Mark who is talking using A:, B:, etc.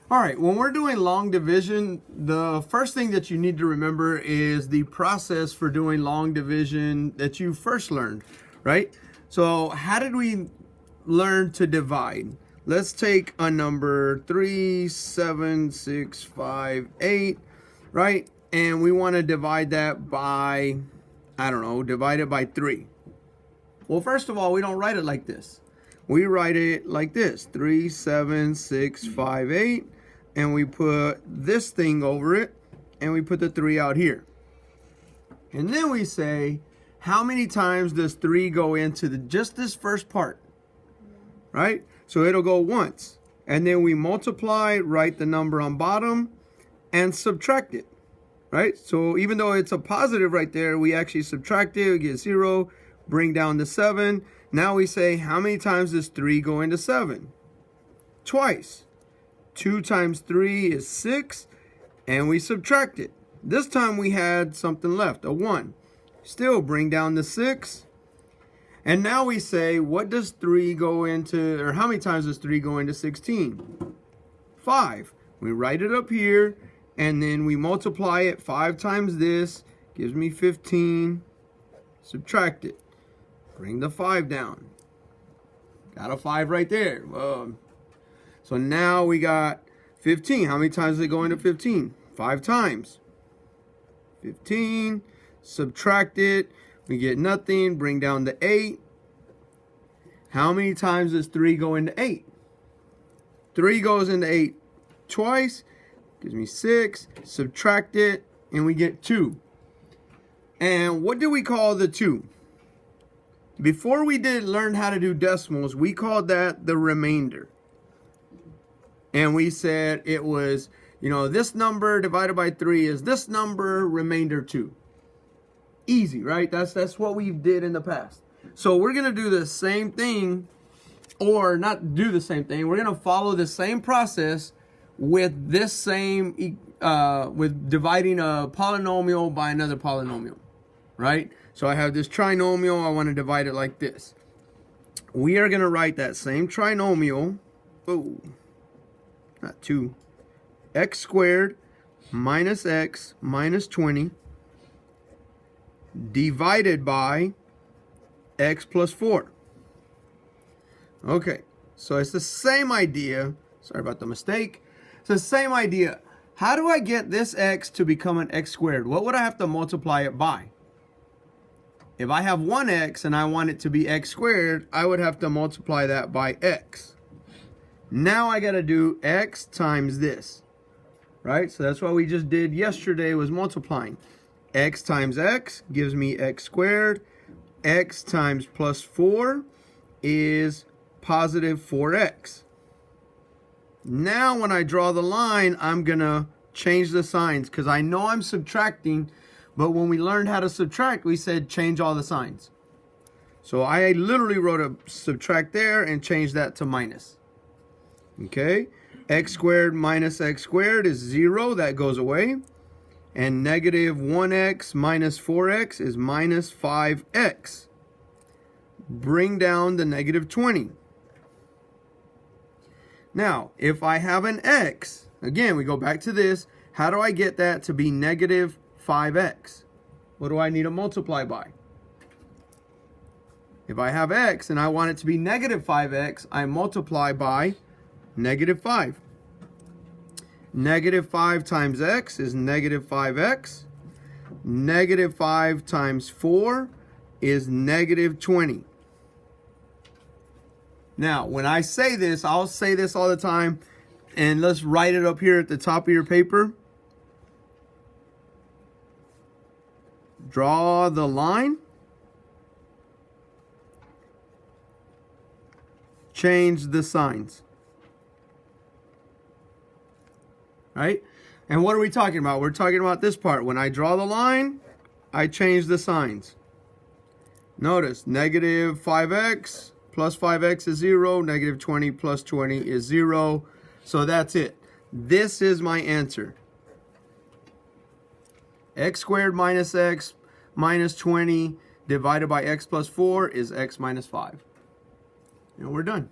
A: All right, when we're doing long division, the first thing that you need to remember is the process for doing long division that you first learned, right? So how did we learn to divide? Let's take a number 3, 7, 6, 5, 8, right? And we want to divide that by, I don't know, divide it by 3. Well, first of all, we don't write it like this. We write it like this: 3, 7, 6, 5, 8. And we put this thing over it, and we put the 3 out here. And then we say, how many times does 3 go into just this first part? Right? So it'll go once. And then we multiply, write the number on bottom, and subtract it. Right? So even though it's a positive right there, we actually subtract it, we get 0, bring down the 7. Now we say, how many times does 3 go into 7? Twice. 2 times 3 is 6, and we subtract it. This time we had something left, a 1. Still bring down the 6. And now we say, what does 3 go into, or how many times does 3 go into 16? 5. We write it up here, and then we multiply it. 5 times this gives me 15. Subtract it. Bring the 5 down. Got a 5 right there. So now we got 15. How many times does it go into 15? 5 times. 15. Subtract it. We get nothing. Bring down the 8. How many times does 3 go into 8? 3 goes into 8 twice. Gives me 6. Subtract it. And we get 2. And what do we call the 2? Before we learn how to do decimals, we called that the remainder. And we said it was, this number divided by 3 is this number, remainder 2. Easy, right? That's what we did in the past. So we're going to do the same thing, or not do the same thing. We're going to follow the same process with this same, with dividing a polynomial by another polynomial, right? So I have this trinomial. I want to divide it like this. We are going to write that same trinomial. Oh. Not 2, x squared minus x minus 20 divided by x plus 4. Okay, so it's the same idea. Sorry about the mistake. It's the same idea. How do I get this x to become an x squared? What would I have to multiply it by? If I have 1x and I want it to be x squared, I would have to multiply that by x. Now I got to do x times this, right? So that's what we just did yesterday, was multiplying. X times x gives me x squared. X times plus 4 is positive 4x. Now when I draw the line, I'm going to change the signs because I know I'm subtracting, but when we learned how to subtract, we said change all the signs. So I literally wrote a subtract there and changed that to minus. Okay, x squared minus x squared is 0. That goes away. And negative 1x minus 4x is minus 5x. Bring down the negative 20. Now, if I have an x, again, we go back to this. How do I get that to be negative 5x? What do I need to multiply by? If I have x and I want it to be negative 5x, I multiply by negative 5. Negative 5 times x is negative 5x. Negative 5 times 4 is negative 20. Now, when I say this, I'll say this all the time, and let's write it up here at the top of your paper. Draw the line. Change the signs. Right? And what are we talking about? We're talking about this part. When I draw the line, I change the signs. Notice, negative 5x plus 5x is 0. Negative 20 plus 20 is 0. So that's it. This is my answer. X squared minus x minus 20 divided by x plus 4 is x minus 5. And we're done.